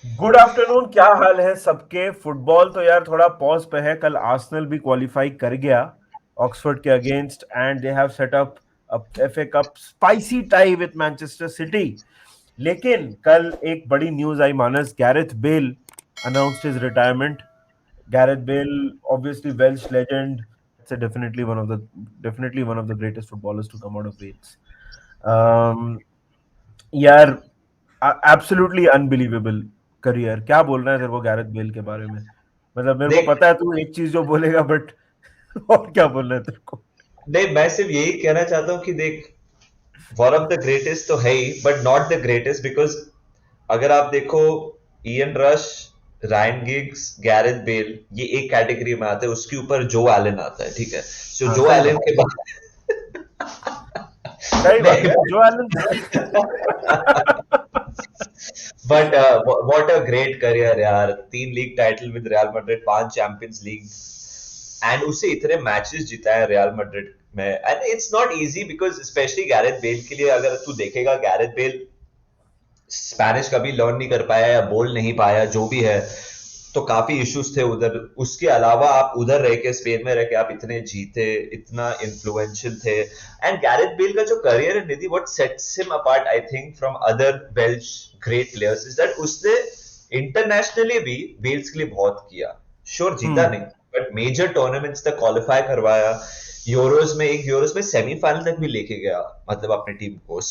Good afternoon. क्या हाल है सबके? फुटबॉल तो यार थोड़ा पॉज पे है। कल आर्सेनल भी क्वालिफाई कर गया ऑक्सफोर्ड के against and they have set up FA cup spicy tie with Manchester City. लेकिन कल एक बड़ी न्यूज आई Manas, Gareth Bale announced his retirement. Gareth Bale, obviously Welsh legend. It's a definitely one of the greatest footballers to come out of Wales. Um, यार absolutely unbelievable career. क्या बोलना है तेरे को गैरेथ बेल के बारे में? मतलब मेरे को देख, पता है तू एक चीज जो बोलेगा, बट और क्या बोलना है तेरे को? नहीं, मैं सिर्फ यही कहना चाहता हूँ कि देख, वन ऑफ द ग्रेटेस्ट तो है ही, but not the greatest. Because अगर आप देखो, Ian Rush, Ryan Giggs, Gareth Bale, ये एक कैटेगरी में आते हैं। उसके ऊपर जो एलन आता है, ठीक है। सो हाँ, जो सही एलन बात के है। बाद सही बात है, नहीं, Joe Allen. But what a great career यार। 3 league title with Real Madrid, 5 Champions League, एंड उससे इतने मैचेस जीता है रियल मैड्रिड में। And it's not easy, because specially Gareth Bale के लिए, अगर तू देखेगा, गैरेथ बेल स्पैनिश कभी लर्न नहीं कर पाया या बोल नहीं पाया, जो भी है। तो काफी इश्यूज थे उधर। उसके अलावा आप उधर रह के, स्पेन में रह के आप इतने जीते, इतना इन्फ्लुएंशियल थे। एंड गैरेथ बेल का जो करियर है Nidhi, what sets him apart I think from other Welsh great players is that उसने इंटरनेशनली भी वेल्स के लिए बहुत किया। श्योर जीता हम्म। नहीं, बट मेजर टूर्नामेंट्स तक क्वालिफाई करवाया। यूरोज में सेमीफाइनल तक भी लेके गया, मतलब अपनी टीम को।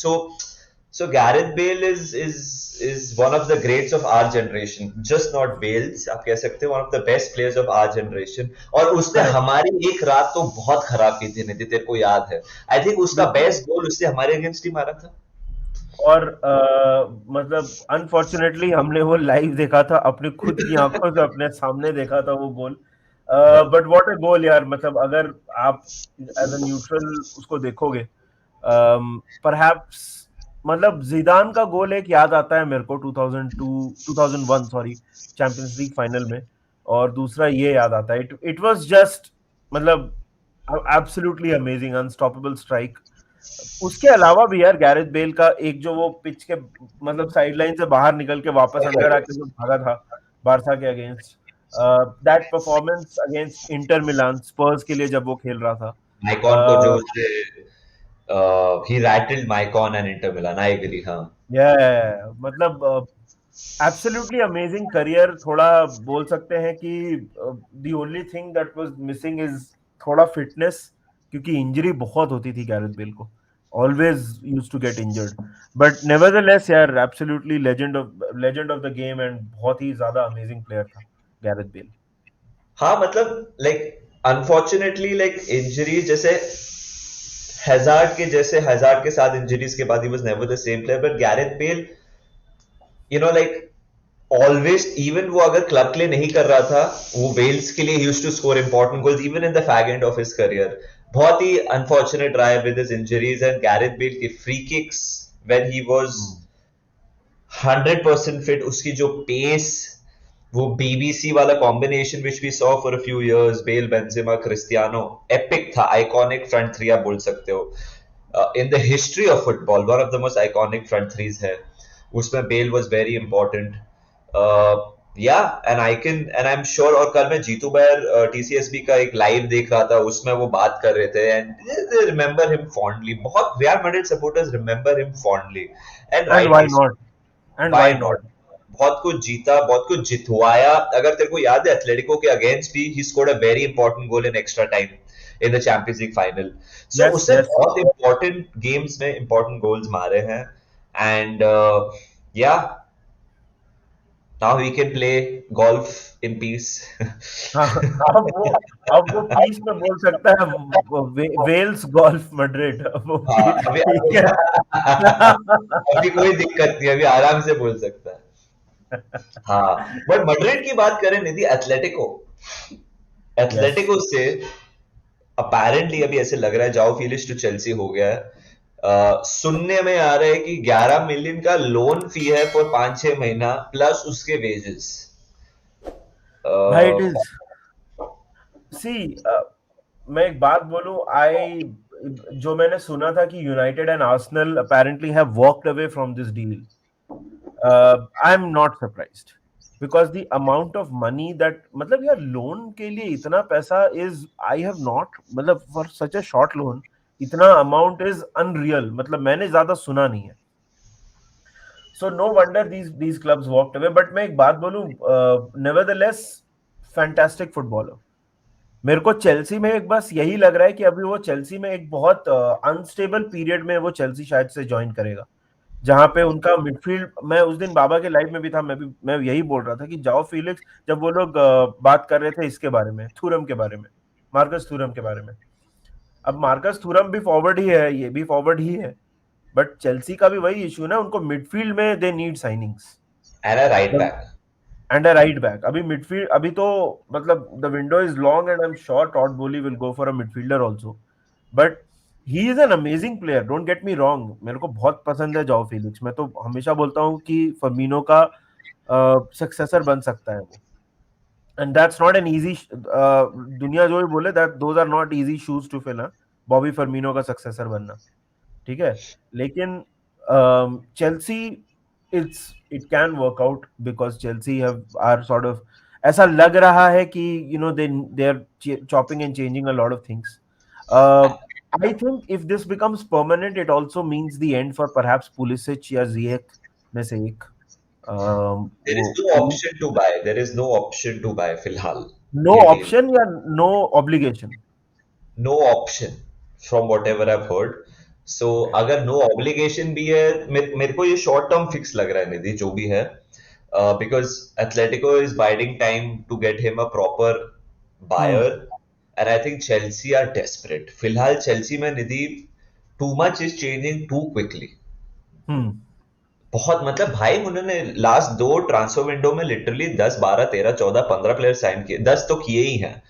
So Gareth Bale is one of the greats of our generation, just not Wales. आप कह सकते हो one of the best players of our generation. और उसने करेक्ट। हमारी एक रात तो बहुत खराब की थी निधि, तेरे को याद है? आई थिंक उसका बिल्कुल। बेस्ट गोल उससे हमारे अगेंस्ट ही मारा था। और मतलब अनफॉर्चुनेटली हमने वो लाइव देखा था, अपनी खुद की आंखों से अपने सामने देखा था वो गोल। बट व्हाट अ गोल यार! मतलब अगर आप एज अ न्यूट्रल उसको देखोगे, परहैप्स, मतलब जिदान का गोल एक याद आता है मेरे को 2002 2001 सॉरी, चैंपियंस लीग फाइनल में। और दूसरा ये याद आता है, इट वाज जस्ट, मतलब एब्सोल्युटली अमेजिंग, अनस्टॉपेबल स्ट्राइक। उसके अलावा भी यार गैरेथ बेल का एक जो वो पिच के, मतलब साइडलाइन से बाहर निकल के वापस अंदर आके जो भागा था बारसा के against, that performance against Inter Milan Spurs के लिए जब वो खेल रहा था। माइकॉन को जो उसने, he rattled Maicon and Inter Milan, I agree, हाँ। मतलब एब्सोल्युटली अमेजिंग करियर। थोड़ा बोल सकते हैं कि the only thing that was missing is थोड़ा फिटनेस, क्योंकि इंजरी बहुत होती थी गैरेथ बेल को, always used to get injured. But nevertheless यार, absolutely legend of the game and बहुत ही ज्यादा अमेजिंग प्लेयर था गैरेथ बेल। हाँ, मतलब लाइक अनफॉर्चुनेटली, लाइक इंजरी जैसे हैजार्ड के साथ इंजरीज के बाद he was never the same player. But Gareth Bale, like always, even वो अगर क्लब के लिए नहीं कर रहा था, वो वेल्स के लिए used to score important goals even in the fag end of his career. बहुत ही अनफॉर्चुनेट रहा है with his injuries. And Gareth Bale की free kicks when he was 100% fit, उसकी जो पेस, वो बीबीसी वाला combination which we saw for a few years, Bale, Benzema, Cristiano, epic था। आइकॉनिक फ्रंट थ्री आप बोल सकते हो in the history of football. One of the most iconic front threes है। उसमें बेल वाज वेरी इंपॉर्टेंट। या, and I can and I am sure. और कल मैं जीतू बैर टीसीएसबी का एक लाइव देख रहा था, उसमें वो बात कर रहे थे, and they remember him fondly. बहुत real Madrid supporters remember him fondly, and and why rightly. Not? And why why not? Not? बहुत कुछ जीता, बहुत कुछ जितवाया। अगर तेरे को याद है, एथलेटिको के अगेंस्ट भी he scored a very important goal in extra time in the Champions League final. So yes, उसने यस। बहुत इंपॉर्टेंट गेम्स में इंपॉर्टेंट गोल्स मारे हैं। And yeah, now we can play golf in peace. हाँ, अब वो piece में बोल सकता है, वेल्स गोल्फ मैड्रिड वो हाँ, ठीक है। अभी कोई दिक्कत नहीं, अभी आराम से बोल सकता है। हाँ, बट मैड्रिड की बात करें निधि, एथलेटिको, यस। एथलेटिको से अपेरेंटली अभी ऐसे लग रहा है जाओ फिलिश टू चेल्सी हो गया है। सुनने में आ रहा है कि 11 मिलियन का लोन फी है फॉर 5-6 महीना, प्लस उसके वेजेस। भाई इट इज, सी, मैं एक बात बोलूं, जो मैंने सुना था कि United and Arsenal apparently have walked away from this deal, I am not surprised. because the amount of money that मतलब यार लोन के लिए इतना पैसा is I have not मतलब for such a short loan इतना amount is unreal मतलब मैंने ज्यादा सुना नहीं है. So no wonder these clubs walked away. But मैं एक बात बोलूं, nevertheless fantastic footballer. मेरे को चेल्सी में एक बस यही लग रहा है कि अभी वो चेल्सी में एक बहुत अनस्टेबल पीरियड में वो चेल्सी शायद से ज्वाइन करेगा, जहां पे उनका मिडफील्ड, मैं उस दिन बाबा के लाइव में भी था, मैं यही बोल रहा था कि जाओ फिलिक्स, जब वो लोग बात कर रहे थे इसके बारे में, थूरम के बारे में, मार्कस थूरम के बारे में. अब मार्कस थूरम भी फॉरवर्ड ही है, ये भी फॉरवर्ड ही है, बट चेल्सी का भी वही इशू ना, उनको मिडफील्ड में they need signings and a right back. And a right back. अभी मिडफील्ड अभी तो मतलब the window is long and I am sure Todd Boehly will go for a midfielder also, but he is an amazing player, don't get me wrong, मेरे को बहुत पसंद है जाओ फिलिक्स. मैं तो हमेशा बोलता हूँ कि फर्मिनो का सक्सेसर बन सकता है वो, and that's not an easy, दुनिया जो भी बोले that those are not easy shoes to fill, Bobby Firmino का सक्सेसर बनना, ठीक है. लेकिन Chelsea it can work out because Chelsea have are sort of, ऐसा लग रहा है कि you know they are chopping and changing a lot of things. I think if this becomes permanent it also means the end for perhaps Pulisic या Ziyech में से एक. There is no option to buy, there is no option to buy फिलहाल no ये टीम. Option या no obligation? No option from whatever I heard. So अगर no obligation भी है, मेरे को ये शॉर्ट टर्म फिक्स लग रहा है निधि, जो भी है, because Atletico is biding time to get him a proper buyer, and I think Chelsea are desperate. फिलहाल चेल्सी में Nidhi too much is changing too quickly. बहुत मतलब भाई, उन्होंने लास्ट दो ट्रांसफर विंडो में लिटरली 10 12 13 14 15 प्लेयर साइन किए, 10 तो किए ही हैं.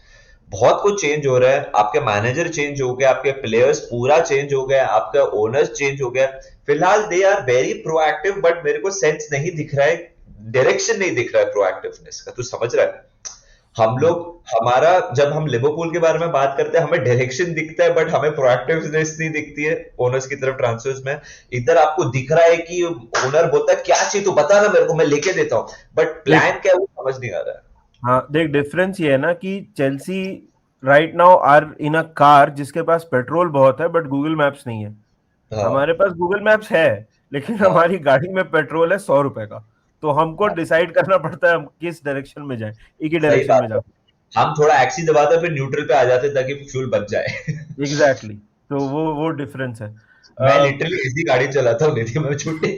बहुत कुछ चेंज हो रहा है, आपके मैनेजर चेंज हो गया, आपके प्लेयर्स पूरा चेंज हो गया, आपका ओनर्स चेंज हो गया. फिलहाल they are very proactive, but मेरे को सेंस नहीं दिख रहा है, डायरेक्शन नहीं दिख रहा है प्रोएक्टिवनेस का. तू समझ रहा है? हम लोग, हमारा जब हम लिवरपूल के बारे में बात करते हैं हमें डायरेक्शन दिखता है, बट हमें प्रोएक्टिवनेस नहीं दिखती है ओनर्स की तरफ ट्रांसफर्स में. इधर आपको दिख रहा है कि ओनर बोलता है क्या चाहिए तू बता ना मेरे को, मैं लेके देता हूं, बट प्लान क्या है वो समझ नहीं आ रहा है. हाँ देख, डिफरेंस ये है ना कि Chelsea right now are in a car जिसके पास पेट्रोल बहुत है बट गूगल मैप्स नहीं है. हाँ. हमारे पास गूगल मैप्स है लेकिन हाँ. हमारी गाड़ी में पेट्रोल है 100 रुपए का, तो हमको डिसाइड करना पड़ता है हम किस डायरेक्शन में जाएं, एक ही सही डायरेक्शन बात में है. जाए. हम थोड़ा एक्सी दबाते फिर न्यूट्रल पे आ जाते ताकि फ्यूल बच जाए. एग्जैक्टली, तो वो डिफरेंस है. मैं लिटरली ऐसी गाड़ी चलाता हूँ निधि, मैं छुट्टी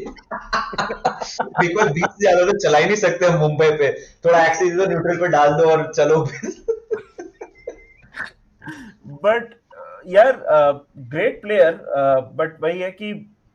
बिकॉज 20 से ज्यादा तो चला ही नहीं सकते हम मुंबई पे. थोड़ा एक्सी दो, न्यूट्रल पे डाल दो और चलो बट यार ग्रेट प्लेयर, बट वही है कि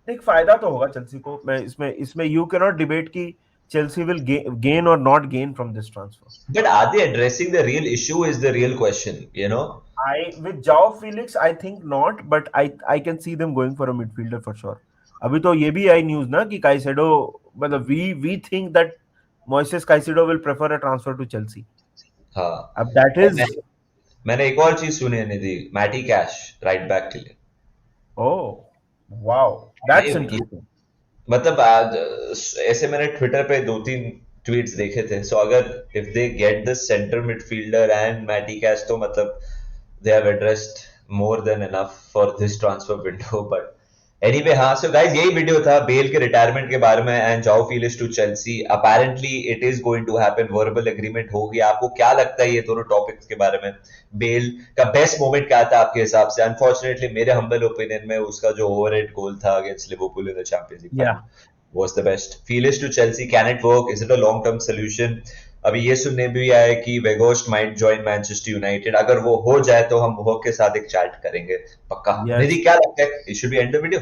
एक फायदा तो होगा चेल्सी को. मैं इसमें इसमें यू कैन नॉट डिबेट कि चेल्सी विल गेन और not gain from this transfer. But are they addressing the real issue is the real question, you know. I with Joao Felix, I think not, but I can see them going for a midfielder for sure. अभी तो ये भी आई news ना कि Caicedo, मतलब we think that Moises Caicedo will prefer a transfer to Chelsea. हाँ. अब that और is, मैंने एक और चीज सुनी है निधि, मैटी कैश राइट बैक के लिए. oh wow, that's interesting. मतलब आज ऐसे मैंने ट्विटर पे 2 3 ट्वीट्स देखे थे. सो अगर if they get the centre midfielder and Matty Cash, तो मतलब they have addressed more than enough for this transfer window. But anyway, हाँ, so guys, यही वीडियो था बेल के रिटायरमेंट के बारे में and Joao Felix to Chelsea. Apparently it is going to happen, verbal agreement हो गया. आपको क्या लगता है ये दोनों टॉपिक्स के बारे में? बेल का बेस्ट मोमेंट क्या था आपके हिसाब से? अनफॉर्चुनेटली मेरे हम्बल ओपिनियन में उसका जो ओवरहेड गोल था against Liverpool in the Champions league Yeah. was the best. Felix to Chelsea, can it work? Is it a long term solution? अभी ये सुनने भी आया कि वेगोस्ट माइट जॉइन मैनचेस्टर यूनाइटेड. अगर वो हो जाए तो हम वो के साथ एक चैट करेंगे पक्का. Yes. निधि क्या लगता है? It should be end the video.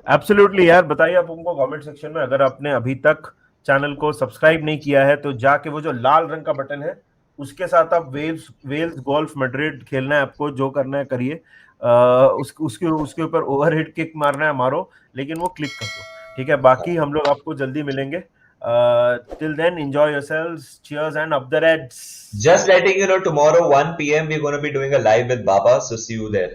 Absolutely यार, बताइए आप उनको कमेंट सेक्शन में. अगर आपने अभी तक चैनल को सब्सक्राइब नहीं किया है तो जाके वो जो लाल रंग का बटन है उसके साथ आप वेल्स गोल्फ मैड्रिड खेलना है आपको, जो करना है करिए. उसके ऊपर ओवरहेड किक मारना है मारो, लेकिन वो क्लिक कर दो, ठीक है. बाकी हम लोग आपको जल्दी मिलेंगे. Till then, enjoy yourselves. Cheers and up the Reds. Just letting you know, tomorrow 1 p.m. we're going to be doing a live with Baba, so see you there.